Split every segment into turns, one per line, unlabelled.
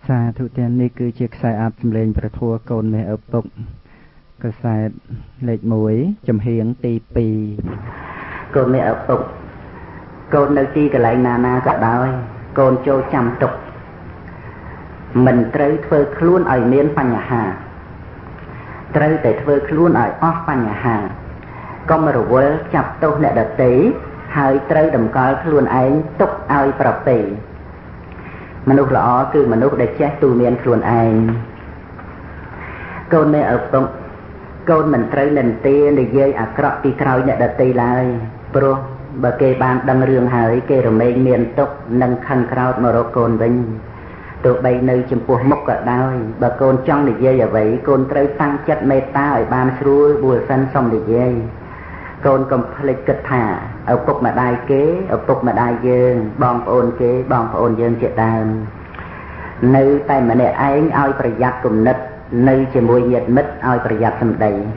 Xa thu tiền này cứ chiếc xe áp xâm lên bà thua côn mẹ ấp tục. Cơ xe lệch mũi chùm hiến tì bì.
Côn mẹ ấp tục. Côn nơi chi cái lại nà cả đôi. Côn chô chăm tục. Mình trơi thơ khuôn ở miền phanh nhà hà. Trơi để thơ khuôn ở ốc phanh nhà hà. Công rồi vô chập tốt nẹ đợt tí. Hơi trơi đầm coi khuôn ấy tục ai bà bì. Manuk lõ cứ manuk để chết tu miền khuôn ấy. Côn mẹ ấp tục. Côn mình trơi lần tiên để dây à krọ pi kroi nẹ đợt tí lại. Pro bà kê bàn đăng rương hơi kê rồi mê miền tục nâng khăn krao mà rô côn vinh. Tụi bây nơi chùm phù mốc ở đôi. Bà côn trong để dây ở vậy. Côn trơi tăng chất mê ta ở bàn srui bùa sân xong để dây. Côn cầm phịch kịch thả. Ở phục mà đai kế. Ở phục mà đai dương. Bong phổ ôn kế. Bong phổ ôn dương chết đàn. Nơi tay mà nè anh oi bà giặt cùng nít. Nơi chì mùi nhiệt mít oi bà giặt xâm đầy.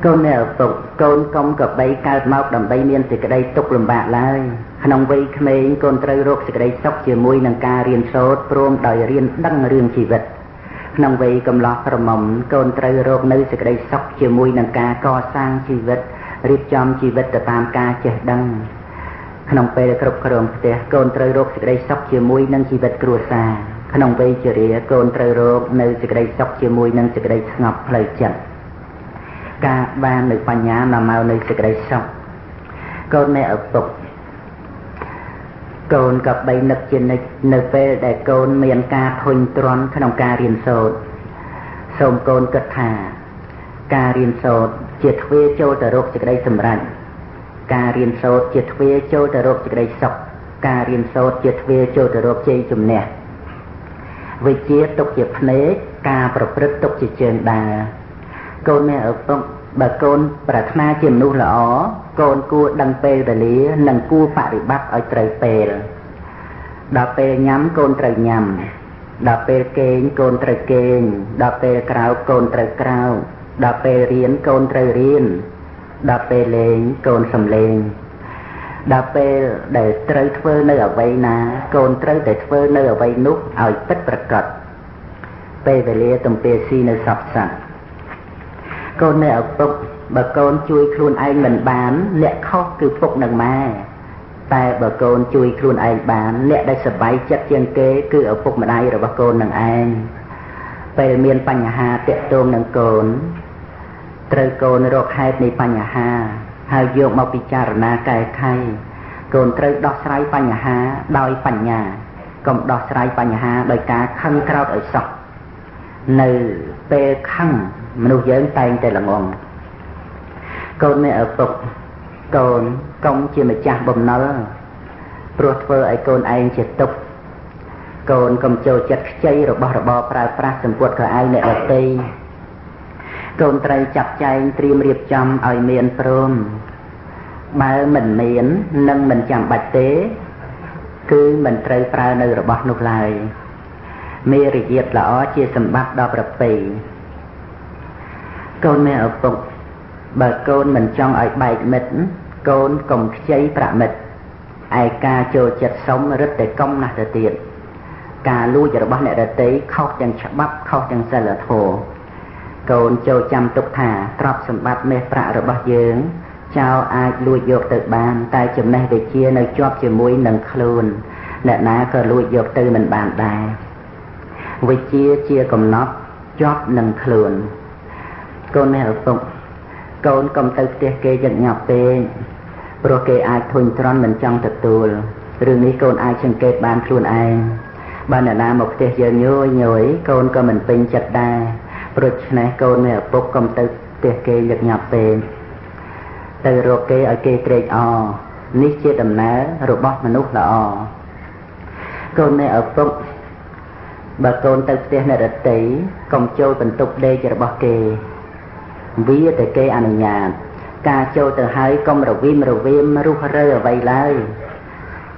Côn nè ở phục. Côn công cập bay cao mọc đầm bay miên thì cái đây tục lùm bạc lại. Nông vây khmênh côn trơi rốt sẽ đây sóc chìa mùi nâng ca riêng sốt. Prom đòi riêng đăng riêng chi vật. Nông vây cầm lọt rờ mộng. Côn trơi rốt nơi sẽ đây sóc chìa mùi nâng ca co sang chi vật. Riêng chom chi vật tam ca chết đăng. Nông vây krop krong tè. Côn trơi rốt sẽ đây sóc chìa mùi nâng chi vật krua xa. Nông vây chìa rìa côn trơi rốt nơi sẽ đây sóc chìa mùi nâng sẽ đây ngọc lời chật. Ca ban nơi bà nhá mà mau nơi sẽ đây sóc. Côn mẹ ở tục. Côn cặp bay nực trên nơi phê để côn miền ca thôn tròn khăn ca riêng sốt. Xôm côn cất thả. Ca riêng sốt triệt phê châu tờ rốt chỉ đây xâm rạch. Ca riêng sốt triệt phê châu tờ rốt chỉ đây sọc. Ca riêng sốt triệt phê châu tờ rốt chê chùm nè. Vì chia tục dịp nế. Ca bọc rứt tục chỉ trường đà. Côn mẹ ở phong. Bà côn bà thna chìm nụ lõ. Côn cua đăng phê đà lý. Nâng cua phạ rì bắp ở trời phê. Đà phê nhắm côn trời nhằm. Đà phê kênh côn trời kênh. Đà phê krao côn trời krao. Đà phê riêng côn trời riêng. Đà phê lên côn xâm lên. Đà phê để trời thơ nơi ở vây ná. Côn trời để thơ nơi ở vây nút. Ở bất bật cật. Phê về lia tùm phê si nơi sọc sẵn. Côn này ở phục. Bà côn chui khuôn anh mình bán. Nẹ khóc cứ phục nâng mà. Tại bà côn chui khuôn anh bán. Nẹ đây sập báy chất chân kế. Cứ ở phục mà đây rồi bà côn nâng anh. Về miền bánh hà tiết tôm nâng côn. Trời côn rốt hẹp này bánh hà. Hai dụng màu bì chà rana kè khay. Côn trời đọc sái bánh hà. Đói bánh nhà. Còn đọc sái bánh hà. Đói cá khăn krao ở sọc. Nơi bê khăn. Mình dưỡng tay tay là ngon. Côn này ở phục. Côn công chìa mà chạc bầm nó. Prốt vơ ấy côn anh chìa tục. Côn công châu chất chay rồi bò pra pra xâm quật khởi ai nè ở tây. Côn trai chặt chay triêm riêng chăm ở miền prom. Bà mình miền nâng mình chẳng bạch tế. Cứ mình trai pra nơi rồi bò nụ lại. Mê rì diệt lõ chia xâm bắp đo bập bì. Côn mẹ ở phục. Bà côn mình trong ở bạch mít. Côn cùng cháy bạ mít. Ai ca chô chật sống rất để công nà tờ tiện. Ca lưu cho bác nẹ đợt tế. Khóc chẳng chắc bắp khóc chẳng xa lợt hồ. Côn chô chăm tục thả. Trọc xâm bắp mê bạ rồi bác dưỡng. Chào ai lưu dột tự bàn. Tai chùm này về chia nơi chóp chùm mũi nâng khuôn. Nẹ ná cơ lưu dột tư mình bàn đài. Vì chia cùng nóc. Chóp nâng khuôn. Côn mẹ ở phục. Côn công tư tiết kê dẫn nhọc bê. Pro kê ai thuỳnh tròn mình trong thật tùl. Rừng ní côn ai chân kết bàn khuôn anh. Bạn ở đá một tiết giờ nhối nhối. Côn có mình pinh chật đa. Pro này côn mẹ ở phục công tư tiết kê dẫn nhọc bê. Từ rô kê ở kê trệt o. Ní chia đầm ná rồi bóp mà nút là o. Côn mẹ ở phục. Bà côn tư tiết này rất tí. Công châu bình tục đê cho bó kê. Vì từ kê anh nhạt. Ca châu từ hai công rồi viêm rút rơi ở vây lại.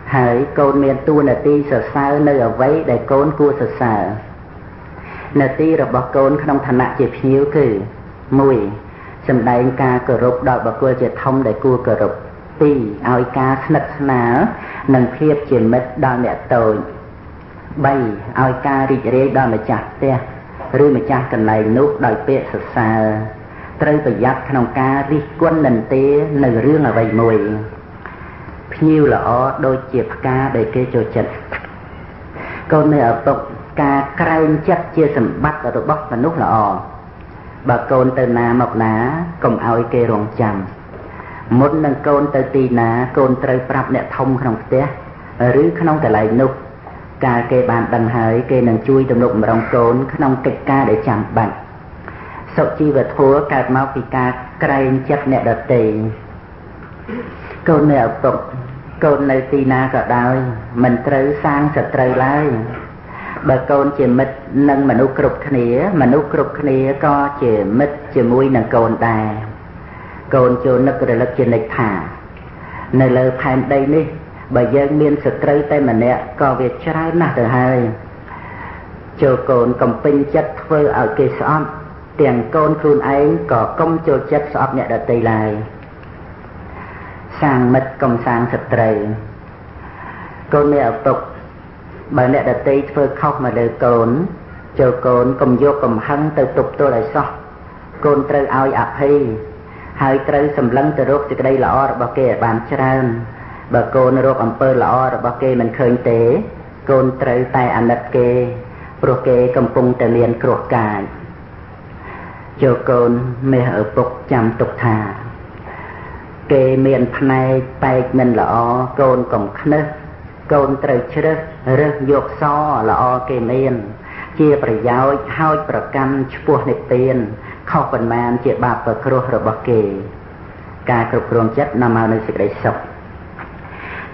Hãy côn miền tu nà ti sở sao nơi ở vây để côn cua sở sở. Nà ti rồi bỏ côn không thành nạ chịp hiếu cử. Mùi. Xâm đánh ca cờ rục đòi bỏ cua chịp thông để cua cờ rục. Ti ôi ca snật ná. Nâng khiếp chìm mít đòi mẹ tội. 3ឲ្យការរីករាយដល់ម្ចាស់ផ្ទះឬម្ចាស់កន្លែងនោះដោយពាក្យសរសើរត្រូវប្រយ័ត្នក្នុងការរិះគន់និន្ទានៅរឿងអ្វីមួយភ្ញៀវល្អដូចជាផ្កាដែលគេចូលចិត្តកូននៅឪពុកការក្រែងចិត្តជាសម្បត្តិរបស់មនុស្សល្អបើកូនទៅណាមកណាកុំឲ្យគេរងចាំមុននឹងកូនទៅទីណាកូនត្រូវប្រាប់អ្នកធំក្នុងផ្ទះឬក្នុងកន្លែងនោះកាលគេបានដឹងហើយគេនឹងជួយទំនុកបម្រុងកូនក្នុងកិច្ចការដែលចាំបាច់សុជីវធម៌កើតមកពីការក្រែងចិត្តអ្នកដទៃកូននៅឪពុកកូននៅទីណាក៏ដោយមិនត្រូវសាងសត្រូវឡើយបើកូនជាមិត្តនឹងមនុស្សគ្រប់គ្នាមនុស្សគ្រប់គ្នាក៏ជាមិត្តជាមួយនឹងកូនដែរកូនចូលនឹករលឹកជានិច្ចថានៅលើផែនដីនេះបើយើងមានសត្រូវតែម្នាក់ក៏វាច្រើនណាស់ទៅហើយចូលកូនកំពេញចិត្តធ្វើឲ្យគេស្អប់ទាំងកូនខ្លួនឯងក៏កុំចូលចិត្តស្អប់អ្នកដទៃឡើយសាងមិត្តកុំសាងសត្រូវកូននៅឪពុកបើអ្នកដទៃធ្វើខុសមកលើកូនចូលកូនកុំយកកំហឹងទៅទប់ទល់ឲ្យសោះកូនត្រូវឲ្យអភ័យហើយត្រូវសម្លឹងទៅរកសេចក្តីល្អរបស់គេឲ្យបានច្រើនបើកូនរកអំពើល្អរបស់គេមិនឃើញទេកូនត្រូវតែអាណិតគេព្រោះគេកំពុងតែមានគ្រោះកាចចូលកូនមេឪពុកចាំទុកថាគេមានផ្នែកបែកមិនល្អកូនកុំខ្នឹះកូនត្រូវជ្រើសរើសយកសល្អគេមានជាប្រយោជន៍ហោចប្រកម្មឆ្ពោះនិព្វានខុសប៉ុន្មានជាបាបប្រគ្រោះរបស់គេការគ្រប់គ្រងចិត្តនាំមកនូវសេចក្តីសុខ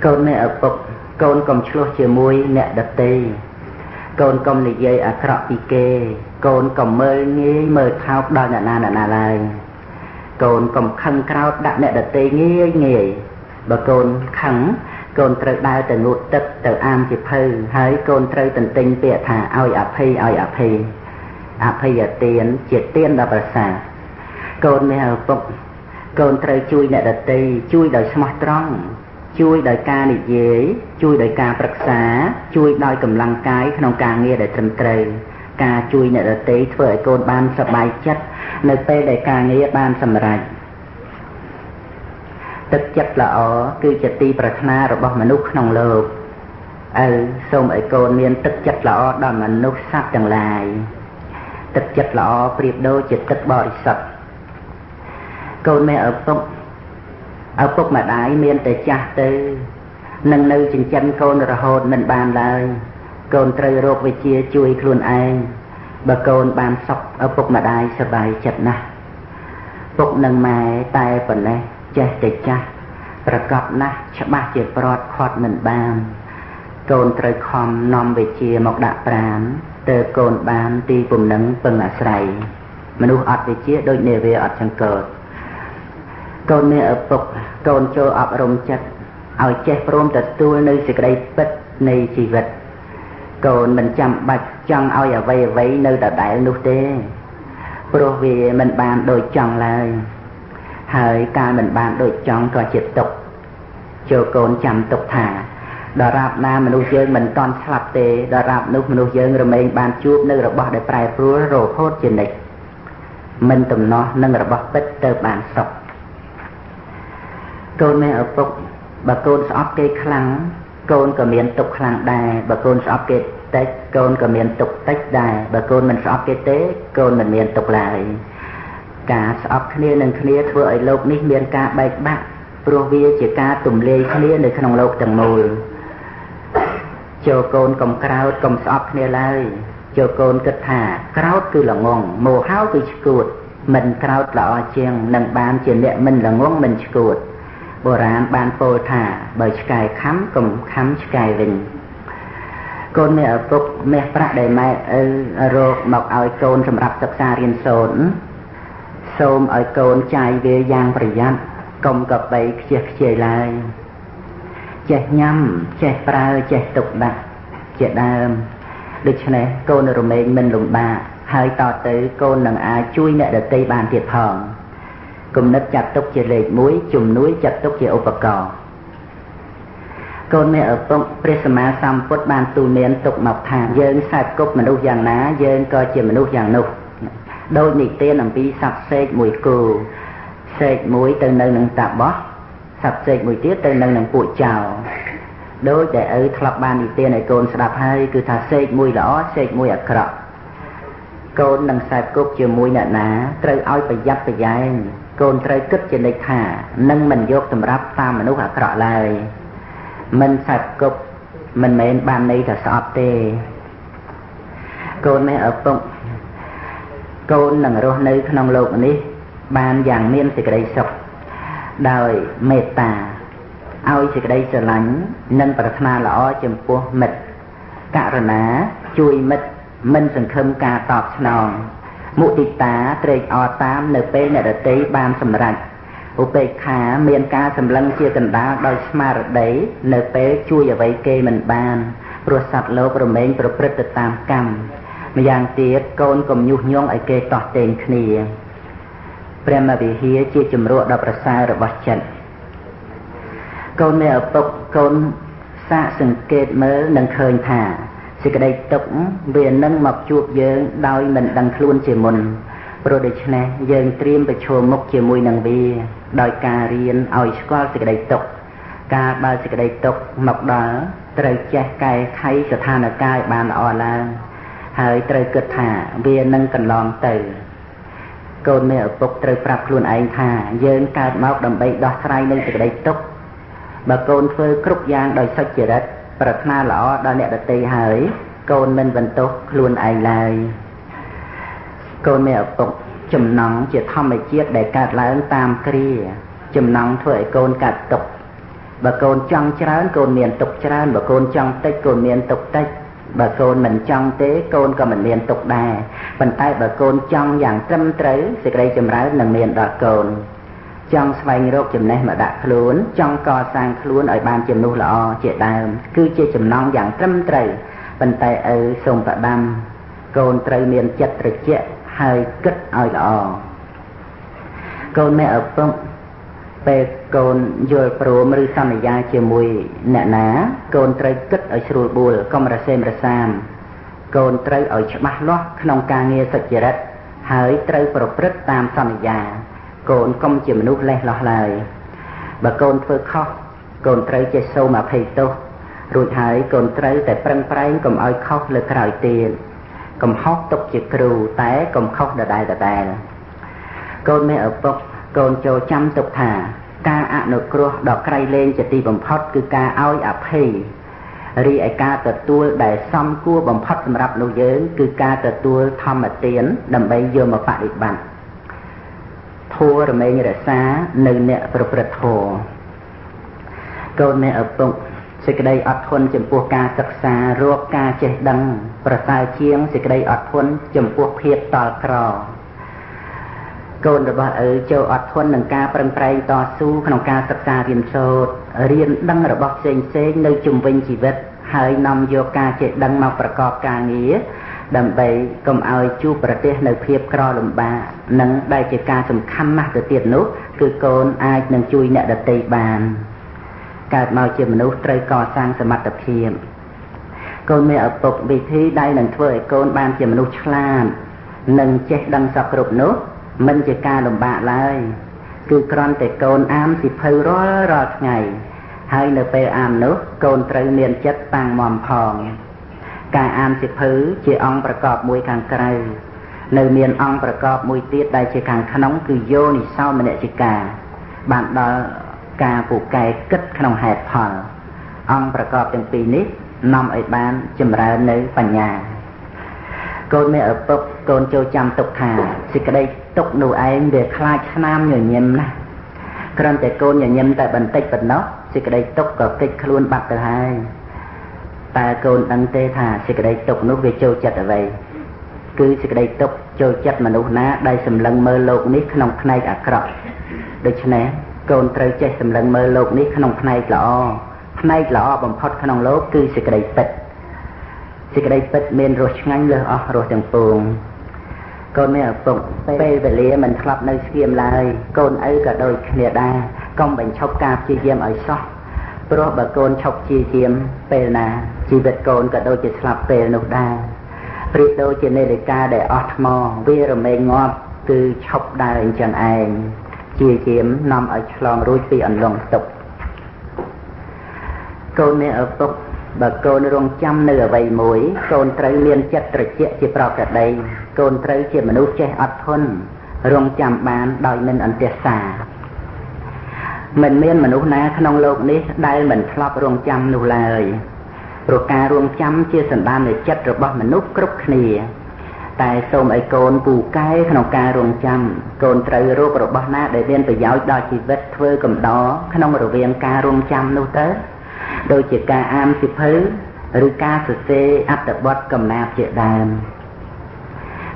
កូននៅឪពុកកូនកុំឆ្លោះជាមួយអ្នកដទៃកូនកុំនិយាយអាក្រក់ពីគេកូនកុំមើលងាយមើលថោកដល់អ្នកណាឡើយកូនកុំខឹងក្រោធដាក់អ្នកដទៃងាយបើកូនខឹងកូនត្រូវដើរទៅងូតទឹកទៅអាមជាភៅហើយកូនត្រូវទន្ទិញពាក្យថាឲ្យអភ័យអភ័យទានជាទានដល់ប្រសើរកូនមានឪពុកកូនត្រូវជួយអ្នកដទៃជួយដោយស្មោះត្រង់ជួយដោយការនិយាយជួយដោយការប្រឹក្សាជួយដោយកម្លាំងកាយក្នុងការងារដែលត្រឹមត្រូវការជួយអ្នកដទៃធ្វើឲ្យកូនបានសប្បាយចិត្តនៅពេលដែលការងារបានសម្រេចទឹកចិត្តល្អគឺជាទីប្រាថ្នារបស់មនុស្សក្នុងលោកសូមឲ្យកូនមានទឹកចិត្តល្អដល់មនុស្សសត្វទាំងឡាយទឹកចិត្តល្អប្រៀបដូចជាទឹកបរិសុទ្ធកូនមេឪពុកម្ដាយមានតែចាស់ទៅនឹងនៅចិញ្ចឹមកូនរហូតមិនបានឡើយកូនត្រូវរកវិជ្ជាជួយខ្លួនឯងបើកូនបានសុខឪពុកម្ដាយសប្បាយចិត្តណាស់ពុកនិងម៉ែតែប៉ុណ្ណេះចេះតែចាស់ប្រកបណាស់ច្បាស់ជាប្រត់ខាត់មិនបានកូនត្រូវខំនាំវិជ្ជាមកដាក់ប្រាណទើបកូនបានទីពំនឹងពឹងអាស្រ័យមនុស្សអត់វិជ្ជាដូចនាវាអត់ចង្កូតកូនមានឪពុកកូនចូលអប់រំចិត្តឲ្យចេះព្រមទទួលនៅសេចក្តីពិតនៃជីវិតកូនមិនចាំបាច់ចង់ឲ្យអ្វីនៅដដែលនោះទេព្រោះវាមិនបានដូចចង់ឡើយហើយការមិនបានដូចចង់ក៏ជាទុក្ខចូលកូនចាំទុកថាដរាបណាមនុស្សយើងមិនតាន់ស្លាប់ទេដរាបនោះមនុស្សយើងរមែងបានជួបនៅរបស់ដែលប្រែប្រួលរហូតជានិច្ចមិនទំនាស់នឹងរបស់ពិតទៅបានសុខកូនមានឪពុកបើកូនស្អប់គេខ្លាំងកូនក៏មានទុក្ខខ្លាំងដែរបើកូនស្អប់គេតិចកូនក៏មានទុក្ខតិចដែរបើកូនមិនស្អប់គេទេកូនមិនមានទុក្ខឡើយការស្អប់គ្នានឹងគ្នាធ្វើឲ្យលោកនេះមានការបែកបាក់ព្រោះវាជាការទម្លាយគ្នានៅក្នុងលោកទាំងមូលចូលកូនកុំក្រោធកុំស្អប់គ្នាឡើយចូលកូនគិតថាក្រោធគឺល្ងងមោហោគឺឆ្កួតមិនក្រោធល្អជាងនឹងបានជាអ្នកមិនល្ងងមិនឆ្កួតបុរាណបានពោលថាបើឆ្កែខំកុំខំឆ្កែវិញកូនមានឪពុកមាសប្រាក់ដែលម៉ែរកមកឲ្យកូនសម្រាប់សិក្សារៀនសូត្រសូមឲ្យកូនចាយវាយ៉ាងប្រយ័ត្នកុំកបីខ្ជិះខ្ជាយឡើយចេះញ៉ាំចេះប្រើចេះទុកដាក់ជាដើមដូច្នេះកូនរមែងមិនលំបាកហើយតទៅកូននឹងអាចជួយអ្នកដទៃបានទៀតផងគំនិតចាត់ទុកជាលេខ1ជំនួយចាត់ទុកជាឧបករណ៍ កូនមានឪពុកព្រះសម្មាសម្ពុទ្ធបានទូន្មានទុកមកថាយើងខ្សែគប់មនុស្សយ៉ាងណាយើងក៏ជាមនុស្សយ៉ាងនោះដោយនិទានអំពីសត្វសេកមួយគូសេកមួយទៅនៅនឹងតាបោះសត្វសេកមួយទៀតទៅនៅនឹងពួកចៅដោយដែលឪធ្លាប់បាននិទានឲ្យកូនស្ដាប់ហើយគឺថាសេកមួយល្អសេកមួយអាក្រក់កូននឹងខ្សែគប់ជាមួយអ្នកណាត្រូវឲ្យប្រយ័ត្នប្រយែងកូនត្រូវគិតជានិច្ចថានឹងមិនយកសម្រាប់តាមមនុស្សអាក្រក់ឡើយមិនខ្សែគប់មិនមែនបានន័យថាស្អប់ទេកូនមានឪពុកកូននឹងរស់នៅក្នុងโลกនេះបានយ៉ាងមានសេចក្តីសុខដោយមេត្តាឲ្យសេចក្តីស្រឡាញ់និងប្រាថ្នាល្អចំពោះមិត្តករុណាជួយមិត្តមិនសង្ឃឹមការតបស្នងមុទិតាត្រេកអរតាមនៅពេលអ្នកដទៃបានសម្រេចឧបេក្ខាមានការសម្លឹងជាកណ្ដាលដោយស្មារតីនៅពេលជួយអ្វីគេមិនបានព្រោះសត្វលោករមែងប្រព្រឹត្តទៅតាមកម្មម្យ៉ាងទៀតកូនកុំញុះញង់ឲ្យគេតោះតេងគ្នាព្រះមវិហារជាជំរក់ដ៏ប្រសើររបស់ចិត្តកូនមានឪពុកកូនសាកសង្កេតមើលនឹងឃើញថាសេចក្តីទុក្ខវានឹងមកជួបយើងដោយមិនដឹងខ្លួនជាមុនព្រោះដូច្នេះយើងត្រៀមប្រឈមមុខជាមួយនឹងវាដោយការរៀនឲ្យស្គាល់សេចក្តីទុក្ខការបើសេចក្តីទុក្ខមកដល់ត្រូវចេះកែខៃស្ថានភាពឲ្យបានល្អឡើងហើយត្រូវគិតថាវានឹងកន្លងទៅកូនមានឪពុកត្រូវប្រាប់ខ្លួនឯងថាយើងកើតមកដើម្បីដោះស្រាយនៅសេចក្តីទុក្ខបើកូនធ្វើគ្រប់យ៉ាងដោយសុចរិតប្រាថ្នាល្អដល់អ្នកដទៃហើយកូនមិនបន្ទោសខ្លួនឯងឡើយកូនមានឪពុកចំណង់ជាធម្មជាតិដែលកើតឡើងតាមគ្រាចំណង់ធ្វើឲ្យកូនកើតទុក្ខបើកូនចង់ច្រើនកូនមានទុក្ខច្រើនបើកូនចង់តិចកូនមានទុក្ខតិចបើកូនមិនចង់ទេកូនក៏មិនមានទុក្ខដែរប៉ុន្តែបើកូនចង់យ៉ាងត្រឹមត្រូវសេចក្តីចម្រើននឹងមានដល់កូនចង់ស្វែងរកចំណេះមកដាក់ខ្លួនចង់កសាងខ្លួនឲ្យបានជាមនុស្សល្អជាដើមគឺជាចំណង់យ៉ាងត្រឹមត្រូវប៉ុន្តែឪសូមប្រដាំកូនត្រូវមានចិត្តត្រជាក់ហើយគិតឲ្យល្អកូនមានឪពុកពេលកូនយល់ព្រមឬសន្យាជាមួយអ្នកណាកូនត្រូវគិតឲ្យស្រួលបួលកុំរសេមរសាមកូនត្រូវឲ្យច្បាស់លាស់ក្នុងការងារសុចរិតហើយត្រូវប្រព្រឹត្តតាមសន្យាកូនកុំជាមនុស្សលេះលោះឡើយបើកូនធ្វើខុសកូនត្រូវចេះសូមអភ័យទោសរួចហើយកូនត្រូវតែប្រឹងប្រែងកុំឲ្យខុសលើក្រោយទៀតកុំហុសទុកជាគ្រូតែកុំខុសដដែលកូនមានឪពុកកូនចូលចាំទុកថាការអនុគ្រោះដ៏ក្រៃលែងជាទីបំផុតគឺការឲ្យអភ័យរីឯការទទួលដែលសមគួរបំផុតសម្រាប់លោកយើងគឺការទទួលធម្មទានដើម្បីយកមកបដិបត្តិធម៌រមែងរក្សានៅអ្នកប្រព្រឹត្តធម៌កូនមានឪពុកសេចក្តីអត់ធន់ចំពោះការសិក្សារកការចេះដឹងប្រសើរជាងសេចក្តីអត់ធន់ចំពោះភាពតល់ក្រកូនរបស់ឪចូលអត់ធន់នឹងការប្រឹងប្រែងតស៊ូក្នុងការសិក្សារៀនសូត្ររៀនដឹងរបស់ផ្សេងៗនៅជុំវិញជីវិតហើយនាំយកការចេះដឹងមកប្រកបការងារដើម្បីកុំឲ្យជួបប្រទះនៅភាពក្រលំបាកនិងដែលជាការសំខាន់ណាស់ទៅទៀតនោះគឺកូនអាចនឹងជួយអ្នកដទៃបានកើតមកជាមនុស្សត្រូវកសាងសមត្ថភាពកូនមានឪពុកវិធីដែលនឹងធ្វើឲ្យកូនបានជាមនុស្សឆ្លាតនិងចេះដឹងសពគ្រប់នោះមិនជាការលំបាកឡើយគឺគ្រាន់តែកូនអានសៀវភៅរាល់ថ្ងៃហើយនៅពេលអាននោះកូនត្រូវមានចិត្តតាំងមាំផងការអានសៀវភៅជាអង្គប្រកបមួយខាងក្រៅនៅមានអង្គប្រកបមួយទៀតដែលជាខាងក្នុងគឺយោនិសោមនសិកាបានដល់ការពូកែគិតក្នុងហេតុផលអង្គប្រកបទាំងពីរនេះនាំឲ្យបានចម្រើននៅបញ្ញាកូនមានឪពុកកូនចូលចាំទុកថាសេចក្តីទុកនោះឯងវាខ្លាចស្នាមញញឹមណាស់គ្រាន់តែកូនញញឹមតែបន្តិចប៉ុណ្ណោះសេចក្តីទុកក៏គេចខ្លួនបាត់ទៅហើយតែកូនដឹងទេថាសេចក្តីទុកនោះវាចូលចិត្តអ្វីគឺសេចក្តីទុកចូលចិត្តមនុស្សណាដែលសម្លឹងមើលលោកនេះក្នុងផ្នែកអាក្រក់ដូច្នេះកូនត្រូវចេះសម្លឹងមើលលោកនេះក្នុងផ្នែកល្អបំផុតក្នុងលោកគឺសេចក្តីពិតសេចក្តីពិតមានរសឆ្ងាញ់លើសអស់រសទាំងពួងកូនមានឪពុកពេលវេលាមិនធ្លាប់នៅស្ងៀមឡើយកូនឪក៏ដូចគ្នាដែរកុំបញ្ឈប់ការព្យាយាមឲ្យសោះ ព្រោះបើកូនឈប់ជាយាមពេលណាជីវិតកូនក៏ដូចជាស្លាប់ពេលនោះដែរប្រៀបដូចជានាឡិកាដែលអស់ថ្មវារមែងងាប់គឺឈប់ដើរអញ្ចឹងឯងជាយាមនាំឲ្យឆ្លងរួចពីអន្លង់ទុក្ខកូនមានឪពុកបើកូនរងចាំនៅអ្វីមួយកូនត្រូវមានចិត្តត្រជាក់ជាប្រក្រតីកូនត្រូវជាមនុស្សចេះអត់ធន់រងចាំបានដោយមិនអន្ទះសាមិនមានមនុស្សណាក្នុងโลกនេះដែលមិនធ្លាប់រងចាំនោះឡើយព្រោះការរងចាំជាសន្តាននៃចិត្តរបស់មនុស្សគ្រប់គ្នាតែសូមឲ្យកូនពូកែក្នុងការរងចាំកូនត្រូវរករបស់ណាដែលមានប្រយោជន៍ដល់ជីវិតធ្វើកំដរក្នុងរវាងការរងចាំនោះទៅដូចជាការអានសៀវភៅឬការសរសេរអត្ថបទកំណាព្យជាដើម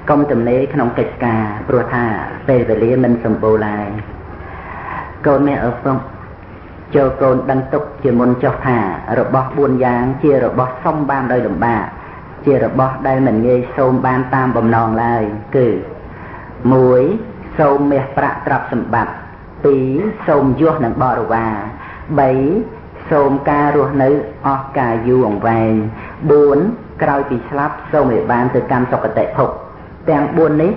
កុំទំនេរក្នុងកិច្ចការព្រោះថាពេលវេលាមិនសម្បូរឡើយកូនមានឪពុកចូលកូនដឹងទុកជាមុនចុះថារបស់4យ៉ាងជារបស់សុំបានដោយលំបាកជារបស់ដែលមិនងាយសូមបានតាមបំណងឡើយគឺ1សូមមាសប្រាក់ទ្រព្យសម្បត្តិ2សូមយសនិងបរិវារ3សូមការរស់នៅអស់កាលយូរអង្វែង4ក្រោយពីស្លាប់សូមឲ្យបានទៅកាន់សុគតិភពទាំង4នេះ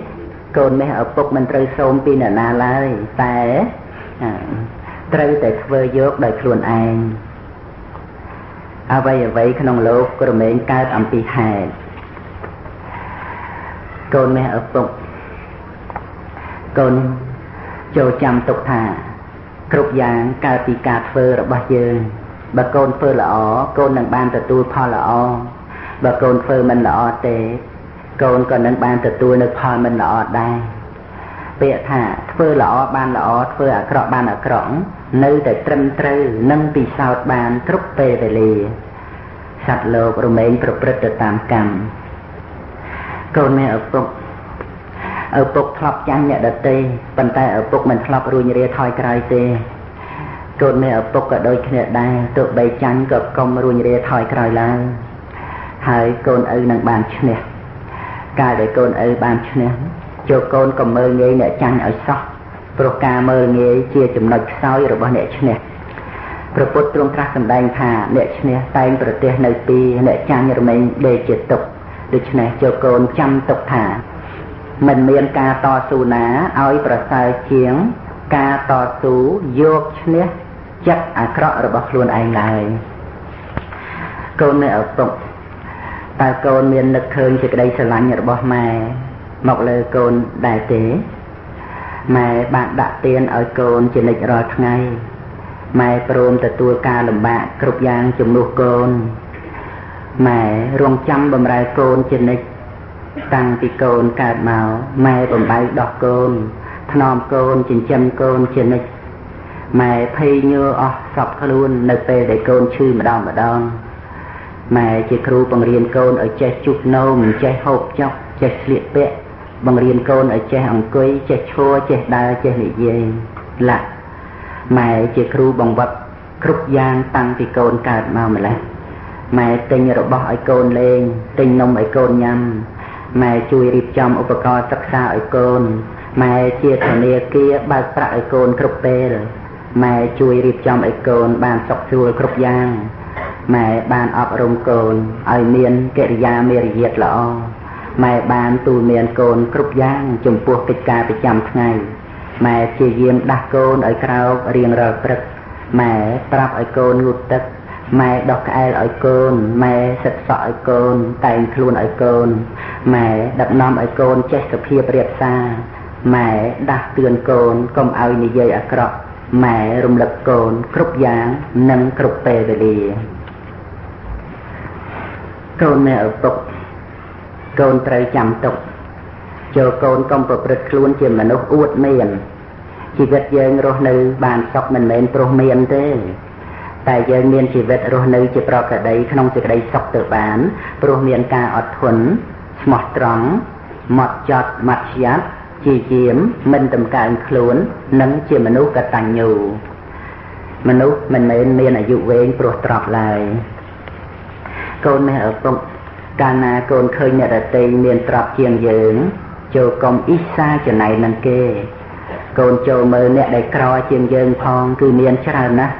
កូនមេឪពុកមិនត្រូវសូមពីអ្នកណាឡើយតែត្រូវតែធ្វើយកដោយខ្លួនឯងអ្វីក្នុងលោកក្រមែងកើតអំពីហេតុកូនមេឪពុកកូនចូលចាំទុកថាគ្រប់យ៉ាងកើតពីការធ្វើរបស់យើងបើកូនធ្វើល្អកូននឹងបានទទួលផលល្អបើកូនធ្វើមិនល្អទេកូនក៏នឹងបានទទួលនៅផលមិនល្អដែរពាក្យថាធ្វើល្អបានល្អធ្វើអាក្រក់បានអាក្រក់នៅតែត្រឹមត្រូវនិងពិសោធន៍បានគ្រប់ពេលវេលាសត្វលោករមែងប្រព្រឹត្តទៅតាមកម្មកូនមានឪពុកធ្លាប់ចាញ់អ្នកដទៃប៉ុន្តែឪពុកមិនធ្លាប់រួញរាថយក្រោយទេកូនមានឪពុកក៏ដូចគ្នាដែរទោះបីចាញ់ក៏កុំរួញរាថយក្រោយឡើយហើយកូនឪនឹងបានឈ្នះកាលដែលកូនឪបានឈ្នះចូលកូនកុំមើលងាយអ្នកចាញ់ឲ្យសោះព្រោះការមើលងាយជាចំណុចខ្សោយរបស់អ្នកឈ្នះព្រះពុទ្ធទ្រង់ត្រាស់សម្ដែងថាអ្នកឈ្នះតែងប្រទះនៅពីអ្នកចាញ់រមែងដេកជាទុក្ខដូច្នេះចូលកូនចាំទុកថាមិនមានការតស៊ូណាឲ្យប្រសើរជាងការតស៊ូយកឈ្នះចិត្តអាក្រក់របស់ខ្លួនឯងឡើយកូនមានឪពុកតើកូនមាននឹកឃើញសេចក្តីស្រឡាញ់របស់ម៉ែមកលើកូនដែរទេម៉ែបានដាក់ទានឲ្យកូនជានិច្ចរាល់ថ្ងៃម៉ែព្រមទទួលការលំបាកគ្រប់យ៉ាងជំនួសកូនម៉ែរងចាំបម្រើកូនជានិច្ចតាំងពីកូនកើតមកម៉ែបំបីដោះកូនថ្នមកូនចិញ្ចឹមកូនជានិច្ចម៉ែភ័យញ័រអស់សពខ្លួននៅពេលដែលកូនឈឺម្ដងម៉ែជាគ្រូបង្រៀនកូនឲ្យចេះជុះនោមចេះហូបចុកចេះស្លៀកពាក់បង្រៀនកូនឲ្យចេះអង្គុយចេះឈរចេះដើរចេះនិយាយម៉ែជាគ្រូបង្វឹកគ្រប់យ៉ាងតាំងពីកូនកើតមកម្ល៉េះម៉ែទិញរបស់ឲ្យកូនលេងទិញនំឲ្យកូនញ៉ាំម៉ែជួយរៀបចំឧបករណ៍សិក្សាឲ្យកូនម៉ែជាធនាគារបើកប្រាក់ឲ្យកូនគ្រប់ពេលម៉ែជួយរៀបចំឲ្យកូនបានសុខស្រួលគ្រប់យ៉ាងម៉ែបានអប់រំកូនឲ្យមានកិរិយាមារយាទល្អម៉ែបានទូលមានកូនគ្រប់យ៉ាងចំពោះកិច្ចការប្រចាំថ្ងៃម៉ែជាយាមដាស់កូនឲ្យក្រោករៀងរាល់ព្រឹកម៉ែប្រាប់ឲ្យកូនងូតទឹកម៉ែដោះក្អែលឲ្យកូនម៉ែសិតសក់ឲ្យកូនតែងខ្លួនឲ្យកូនម៉ែដឹកនាំឲ្យកូនចេះសុភាពរាបសារម៉ែដាស់តឿនកូនកុំឲ្យនិយាយអាក្រក់ម៉ែរំលឹកកូនគ្រប់យ៉ាងនិងគ្រប់ពេលវេលាកូនម៉ែឪពុកកូនត្រូវចាំទុកចូលកូនកុំប្រព្រឹត្តខ្លួនជាមនុស្សអួតមានជីវិតយើងរស់នៅបានសុខមិនមែនព្រោះមានទេតែយើងមានជីវិតរស់នៅជាប្រក្រតីក្នុងសេចក្តីសុខទៅបានព្រោះមានការអត់ធន់ស្មោះត្រង់ម៉ត់ចត់ម៉ាត់ឆ្យាត់ជាយាមមិនតម្កើងខ្លួននិងជាមនុស្សកតញ្ញូមនុស្សមិនមែនមានអាយុវែងព្រោះទ្រព្យឡើយកូនមេឪពុកកាលណាកូនឃើញអ្នកដទៃមានទ្រព្យជាងយើងចូលកុំអ៊ីសាចំណៃនឹងគេកូនចូលមើលអ្នកដែលក្រជាងយើងផងគឺមានច្រើនណាស់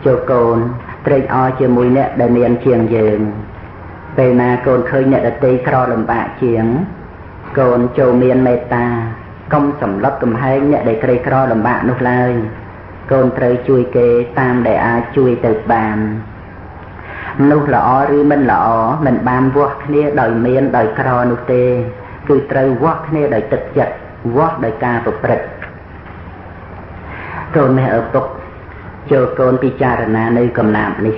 ចូលកូនត្រេកអរជាមួយអ្នកដែលមានជាងយើងពេលណាកូនឃើញអ្នកដទៃក្រលំបាកជាងកូនចូលមានមេត្តាកុំសម្លុតកំហែងអ្នកដែលក្រីក្រលំបាកនោះឡើយកូនត្រូវជួយគេតាមដែលអាចជួយទៅបានមនុស្សល្អឬមិនល្អមិនបានវាស់គ្នាដោយមានដោយក្រនោះទេគឺត្រូវវាស់គ្នាដោយទឹកចិត្តវាស់ដោយការប្រព្រឹត្តកូនមេឪពុកចូលកូនពិចារណានៅកំណាព្យនេះ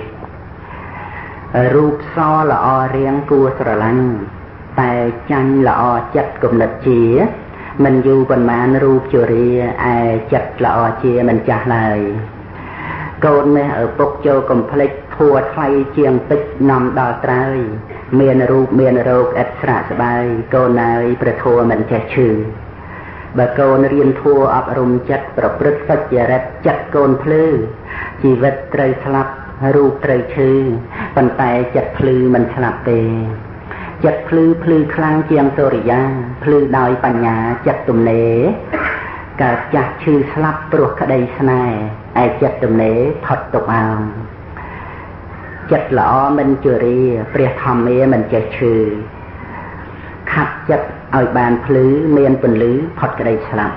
រូបសល្អរៀងគួរស្រឡាញ់តែចាញ់ល្អចិត្តគំនិតជាមិនយូរប៉ុន្មានរូបជរាឯចិត្តល្អជាមិនចាស់ឡើយកូនមេឪពុកចូលកំភ្លេចធัวថ្លៃជាងពេជ្រនាំដល់ត្រើយមានរូបមានរោគឥតស្រាកស្បាយកូនអើយព្រះធัวមិនចេះឈឺបើកូនរៀនធัวអប់រំចិត្តប្រព្រឹត្តសុចរិតចិត្តកូនភ្លឺជីវិតត្រូវស្លាប់រូបត្រូវឈឺប៉ុន្តែចិត្តភ្លឺមិនស្លាប់ទេចិត្តភ្លឺខ្លាំងជាងសូរិយាភ្លឺដោយបញ្ញាចិត្តទំនេរកើតចាស់ឈឺស្លាប់ព្រោះក្តីស្នេហ៍ឯចិត្តទំនេរផុតទុកអោងចិត្តល្អមិនជរាព្រះធម្មាមិនចេះឈឺខាត់ចិត្តឲ្យបានភ្លឺមានពន្លឺផុតក្តីស្លាប់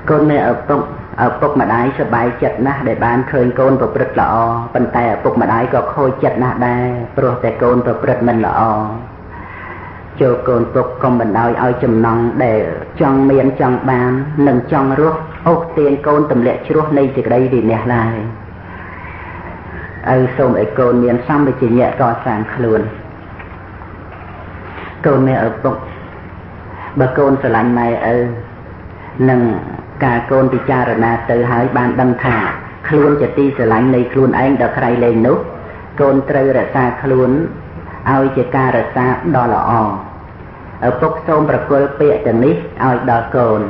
កូនមេឪពុកម្ដាយសប្បាយចិត្តណាស់ដែលបានឃើញកូនប្រព្រឹត្តល្អប៉ុន្តែឪពុកម្ដាយក៏ខូចចិត្តណាស់ដែរព្រោះតែកូនប្រព្រឹត្តមិនល្អចូលកូនពុកកុំបណ្ដោយឲ្យចំណង់ដែលចង់មានចង់បាននិងចង់រស់អូសទាញកូនទម្លាក់ជ្រោះនៃសេចក្តីវិន័យឡើយឪសូមឲ្យកូនមានសម្បជញ្ញៈកសាងខ្លួនកូនមេឪពុកបើកូនស្រឡាញ់ម៉ែឪនឹងការកូនពិចារណាទៅហើយបានដឹងថាខ្លួនជាទីស្រឡាញ់នៃខ្លួនឯងដល់ក្រៃលែងនោះកូនត្រូវរក្សាខ្លួនឲ្យជាការរក្សាដ៏ល្អឪពុកសូមប្រគល់ពាក្យទាំងនេះឲ្យដល់កូន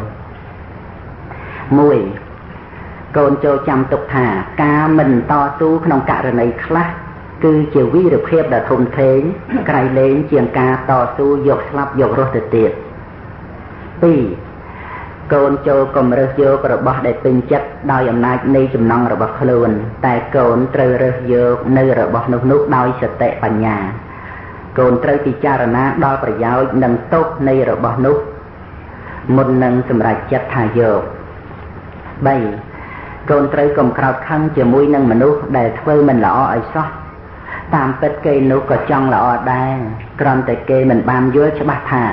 1កូនចូលចាំទុកថាការមិនតស៊ូក្នុងករណីខ្លះគឺជាវីរភាពដ៏ធំធេងក្រៃលែងជាងការតស៊ូយកស្លាប់យករស់ទៅទៀត2កូនចូលកុំរើសយករបស់ដែលពេញចិត្តដោយអំណាចនៃចំណង់របស់ខ្លួនតែកូនត្រូវរើសយកនៅរបស់នោះដោយសតិបញ្ញាកូនត្រូវពិចារណាដល់ប្រយោជន៍និងទោសនៃរបស់នោះមុននឹងសម្រេចចិត្តថាយក3កូនត្រូវកុំក្រោតខឹងជាមួយនឹងមនុស្សដែលធ្វើមិនល្អឲ្យសោះតាមពិតគេនោះក៏ចង់ល្អដែរគ្រាន់តែគេមិនបានយល់ច្បាស់ថា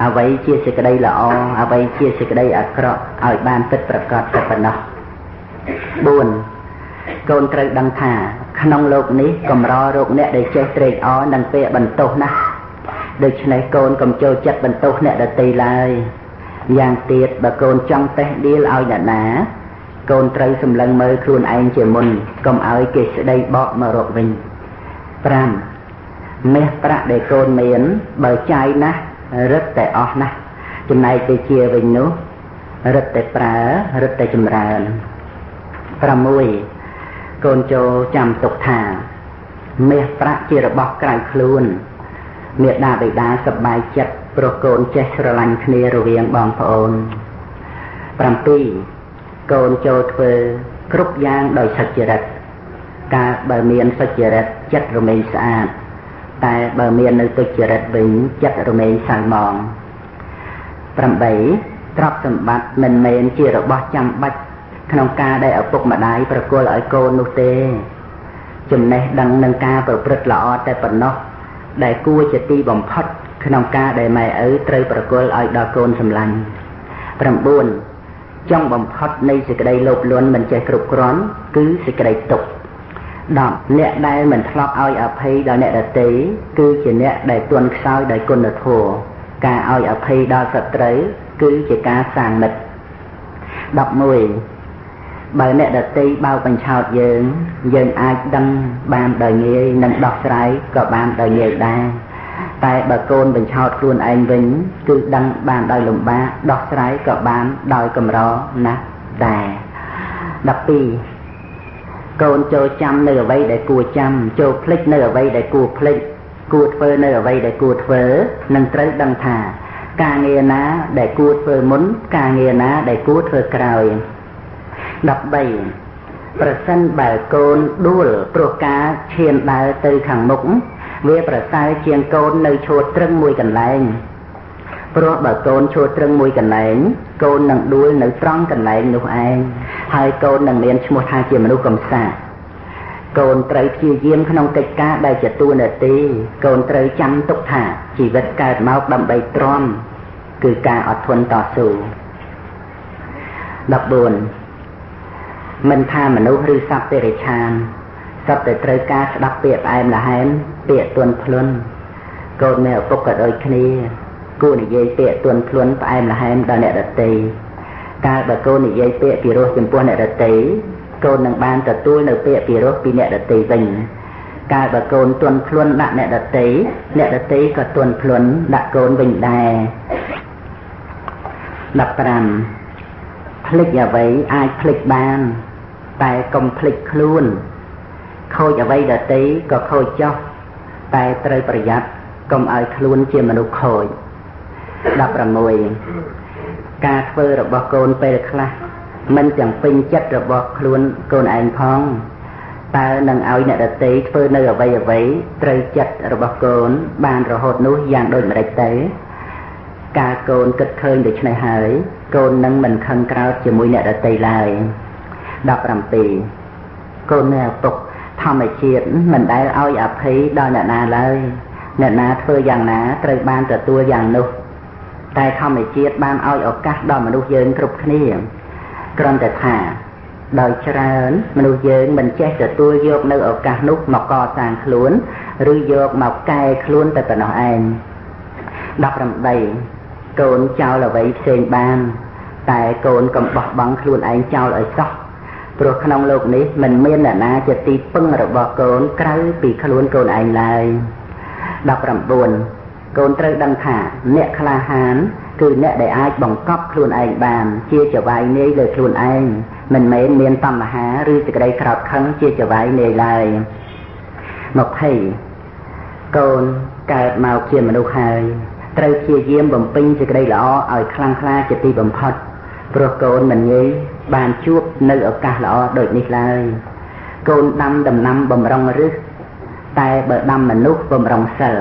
អ្វីជាសេចក្តីល្អអ្វីជាសេចក្តីអាក្រក់ឲ្យបានពិតប្រាកដតែប៉ុណ្ណោះ4កូនត្រូវដឹងថាក្នុងโลกនេះកម្ររោគអ្នកដែលចេះត្រេកអរនឹងពេលបន្ទោសណាស់ដូច្នេះកូនកុំចូលចិត្តបន្ទោសអ្នកដទៃឡើយយ៉ាងទៀតបើកូនចង់តេះដៀលឲ្យអ្នកណាកូនត្រូវសម្លឹងមើលខ្លួនឯងជាមុនកុំឲ្យគេស្ដីបកមករកវិញ5មាសប្រាក់ដែលកូនមានបើចាយណាស់រឹតតែអស់ណាស់ចំណែកទៅជាវិញនោះរឹតតែប្រើរឹតតែចម្រើន6កូនចូលចាំទុកថាមាសប្រាក់ជារបស់ក្រៅខ្លួនមេដាបិតាសប្បាយចិត្តព្រោះកូនចេះស្រឡាញ់គ្នារវាងបងប្អូន7កូនចូលធ្វើគ្រប់យ៉ាងដោយសុចរិតការបើមានសុចរិតចិត្តរមែងស្អាតតែបើមាននៅទុច្ចរិតវិញចិត្តរមែងសៅហ្មង8ទ្រព្យសម្បត្តិមិនមែនជារបស់ចាំបាច់ក្នុងការដែលឪពុកម្ដាយប្រគល់ឲ្យកូននោះទេចំណេះដឹងនឹងការប្រព្រឹត្តល្អតែប៉ុណ្ណោះដែលគួរជាទីបំផុតក្នុងការដែលម៉ែឪត្រូវប្រគល់ឲ្យដល់កូនសម្លាញ់9ចុងបំផុតនៃសេចក្តីលោភលន់មិនចេះគ្រប់គ្រាន់គឺសេចក្តីទុក្ខ10អ្នកដែលមិនធ្លាប់ឲ្យអភ័យដល់អ្នកដទៃគឺជាអ្នកដែលទន់ខ្សោយដោយគុណធម៌ការឲ្យអភ័យដល់សត្រូវគឺជាការសាងមិត្ត11បើអ្នកដទៃបោកបញ្ឆោតយើងអាចដឹងបានដោយងាយនិងដោះស្រាយក៏បានដោយងាយដែរតែបើកូនបញ្ឆោតខ្លួនឯងវិញគឺដឹងបានដោយលំបាកដោះស្រាយក៏បានដោយកម្រណាស់ដែរ12កូនចូលចាំនៅអ្វីដែលគួរចាំចូលភ្លេចនៅអ្វីដែលគួរភ្លេចគួរធ្វើនៅអ្វីដែលគួរធ្វើនឹងត្រូវដឹងថាការងារណាដែលគួរធ្វើមុនការងារណាដែលគួរធ្វើក្រោយ13 ប្រសិនបើកូនដួលព្រោះការឈានដើរទៅខាងមុខវាប្រសើរជាងកូននៅឈរត្រឹងមួយកន្លែងព្រោះបើកូនឈរត្រឹងមួយកន្លែងកូននឹងដួលនៅត្រង់កន្លែងនោះឯងហើយកូននឹងមានឈ្មោះថាជាមនុស្សកំសាកូនត្រូវព្យាយាមក្នុងកិច្ចការដែលជាតួនាទីកូនត្រូវចាំទុកថាជីវិតកើតមកដើម្បីទ្រាំគឺការអត់ធន់តស៊ូ14មិនថាមនុស្សឬសត្វតិរិឆានសត្វតែត្រូវការស្ដាប់ពាក្យផ្អែមល្ហែមពាក្យទន់ភ្លន់កូនមានឪពុកក៏ដូចគ្នាគួរនិយាយពាក្យទន់ភ្លន់ផ្អែមល្ហែមដល់អ្នកដទៃកាលបើកូននិយាយពាក្យពីរោះចំពោះអ្នកដទៃកូននឹងបានទទួលនៅពាក្យពីរោះពីអ្នកដទៃវិញកាលបើកូនទន់ភ្លន់ដាក់អ្នកដទៃអ្នកដទៃក៏ទន់ភ្លន់ដាក់កូនវិញដែរ15ភ្លេចអ្វីអាចភ្លេចបានតែកុំភ្លេចខ្លួនខូចអ្វីដទៃក៏ខូចចុះតែត្រូវប្រយ័ត្នកុំឲ្យខ្លួនជាមនុស្សខូច16ការធ្វើរបស់កូនពេលខ្លះមិនទាំងពេញចិត្តរបស់ខ្លួនកូនឯងផងតើនឹងឲ្យអ្នកដទៃធ្វើនៅអ្វីត្រូវចិត្តរបស់កូនបានរហូតនោះយ៉ាងដូចម្ដេចទៅការកូនគិតឃើញដូច្នេះហើយកូននឹងមិនខឹងក្រោធជាមួយអ្នកដទៃឡើយ17កូននៅឪពុកធម្មជាតិមិនដែលឲ្យអភ័យដល់អ្នកណាឡើយអ្នកណាធ្វើយ៉ាងណាត្រូវបានទទួលយ៉ាងនោះតែធម្មជាតិបានឲ្យឱកាសដល់មនុស្សយើងគ្រប់គ្នាគ្រាន់តែថាដោយច្រើនមនុស្សយើងមិនចេះទទួលយកនៅឱកាសនោះមកកសាងខ្លួនឬយកមកកែខ្លួនតែប៉ុណ្ណោះឯង18កូនចោលអ្វីផ្សេងបានតែកូនកុំបោះបង់ខ្លួនឯងចោលឲ្យសោះព្រោះក្នុងโลกនេះមិនមានអ្នកណាជាទីពឹងរបស់កូនក្រៅពីខ្លួនកូនឯងឡើយ19កូនត្រូវដឹងថាអ្នកក្លាហានគឺអ្នកដែលអាចបង្កប់ខ្លួនឯងបានជាចវាយនាយលើខ្លួនឯងមិនមែនមានតណ្ហាឬសេចក្តីក្រោធខឹងជាចវាយនាយឡើយ20កូនកើតមកជាមនុស្សហើយត្រូវព្យាយាមបំពេញសេចក្តីល្អឲ្យខ្លាំងក្លាជាទីបំផុតព្រោះកូនមិនងាយបានជួបនៅឱកាសល្អដូចនេះឡើយកូនដាំដំណាំបំរុងឫសតែបើដាំមនុស្សបំរុងសិល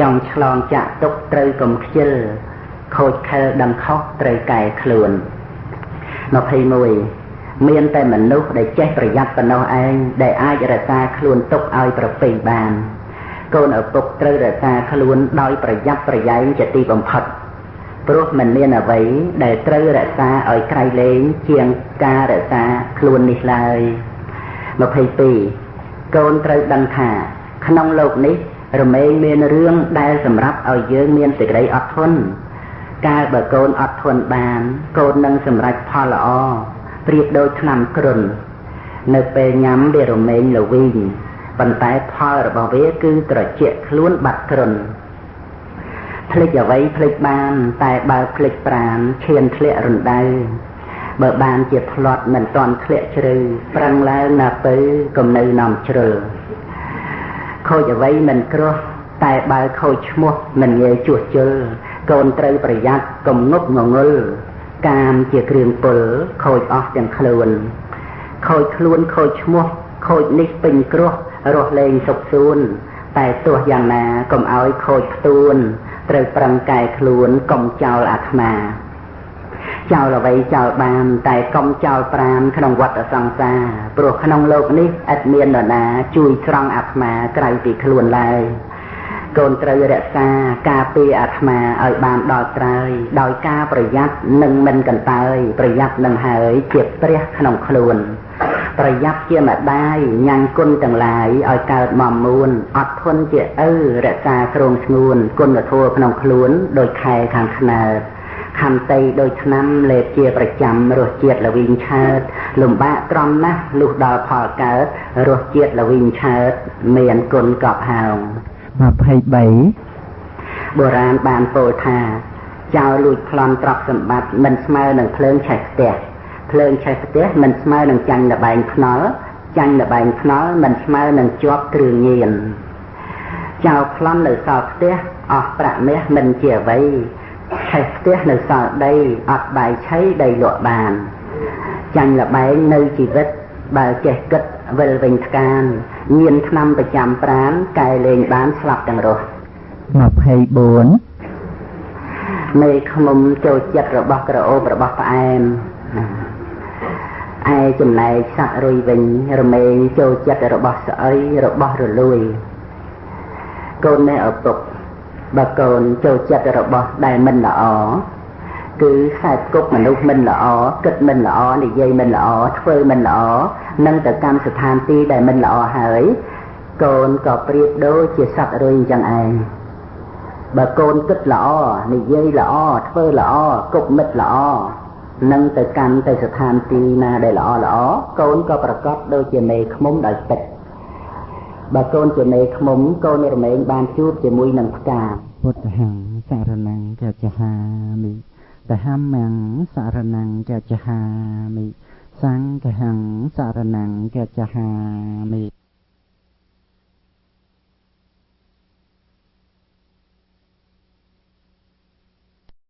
ចង់ឆ្លងចាក់ទុកត្រូវកុំខ្ជិលខូចខិលដឹងខុសត្រូវកែខ្លួន21មានតែមនុស្សដែលចេះប្រយ័ត្នប៉ុណ្ណោះឯងដែលអាចរក្សាខ្លួនទុកឲ្យប្រពៃបានកូនឪពុកត្រូវរក្សាខ្លួនដោយប្រយ័ត្នប្រយែងជាទីបំផុតព្រោះមិនមានអ្វីដែលត្រូវរក្សាឲ្យក្រៃលែងជាងការរក្សាខ្លួននេះឡើយ22កូនត្រូវដឹងថាក្នុងโลกនេះរមែងមានរឿងដែលសម្រាប់ឲ្យយើងមានសេចក្តីអត់ធន់កាលបើកូនអត់ធន់បានកូននឹងសម្រេចផលល្អប្រៀបដូចថ្នាំគ្រុននៅពេលញ៉ាំវារមែងល្វីងប៉ុន្តែផលរបស់វាគឺត្រជាក់ខ្លួនបាត់គ្រុនភ្លេចអ្វីភ្លេចបានតែបើភ្លេចប្រាណឈានធ្លាក់រណ្ដៅបើបានជាផ្្លាត់មិនតាន់ធ្លាក់ជ្រៅប្រឹងឡើងណាពៅកុំនៅនាំជ្រុលខូចអ្វីមិនគ្រោះតែបើខូចឈ្មោះមិនងាយជួសជុលកូនត្រូវប្រយ័ត្នកុំងប់ងងុលកាមជាគ្រឿងពុលខូចអស់ទាំងខ្លួនខូចខ្លួនខូចឈ្មោះខូចនេះពេញគ្រោះរស់លែងសុខសួនតែទោះយ៉ាងណាកុំឲ្យខូចផ្ទួនត្រូវប្រឹងកែខ្លួនកុំចោលអាត្មាចោលអ្វីចោលបានតែកុំចោលប្រាណក្នុងវដ្តសង្សារព្រោះក្នុងโลกនេះឥតមាននរណាជួយស្រង់អាត្មាក្រៅពីខ្លួនឡើយកូនត្រូវរក្សាការពារអាត្មាឲ្យបានដល់ត្រើយដោយការប្រយ័ត្ននិងមិនកន្តើយប្រយ័ត្ននឹងហើយជាព្រះក្នុងខ្លួនប្រយ័ត្នជាម្ដាយញ៉ាំងគុណទាំងឡាយឲ្យកើតមមួនអត់ធន់ជាឪរក្សាគ្រងស្ងួនគុណធម៌ក្នុងខ្លួនដោយខែខាងខ្នើតខន្តីដោយឆ្នាំលេបជាប្រចាំរសជាតិល្វីងឆើតលំបាកត្រង់ណាស់លុះដល់ផលកើតរសជាតិល្វីងឆើតមានគុណកប់ហោង23បុរាណបានពោលថាចោលលួចប្លន់ទ្រព្យសម្បត្តិមិនស្មើនឹងភ្លើងឆេះផ្ទះភ្លើងឆេះផ្ទះមិនស្មើនឹងចាញ់លបែងភ្នល់ចាញ់លបែងភ្នល់មិនស្មើនឹងជាប់គ្រឿងញៀនចោលប្លន់នៅសល់ផ្ទះអស់ប្រាក់មាសមិនជាអ្វីឆេះផ្ទះនៅសល់ដីអត់បាយឆីដីលក់បានចាញ់លបែងនៅជីវិត បើចេះគិតវិលវិញថ្កានញៀនថ្នាំប្រចាំប្រាណកែលែងបានស្លាប់ទាំងរស់
24
មេឃុំចូលចិត្តរបស់ក្រអូបរបស់ផ្អែមឯចំណែកសត្វរុយវិញរមែងចូលចិត្តរបស់ស្អុយរបស់រលួយកូននេះឪពុកបើកូនចូលចិត្តរបស់ដែលមិនល្អគឺខ្សែគប់មនុស្សមិនល្អគិតមិនល្អនិយាយមិនល្អធ្វើមិនល្អនឹងទៅកម្មស្ថានទីដែលមិនល្អហើយកូនក៏ប្រៀបដូចជាសត្វរុយអញ្ចឹងឯងបើកូនគិតល្អនិយាយល្អធ្វើល្អគប់មិត្តល្អនឹងទៅកម្មទៅស្ថានទីណាដែលល្អល្អកូនក៏ប្រកបដូចជាមេឃុំដោយពិតបើកូនជាមេឃុំកូនរមែងបានជួបជាមួយនឹងផ្កា
ពុទ្ធហੰសារណង្កចហាមិតហម្មំសារណង្កចហាមិសង្ឃហੰសារណង្កចហាមិ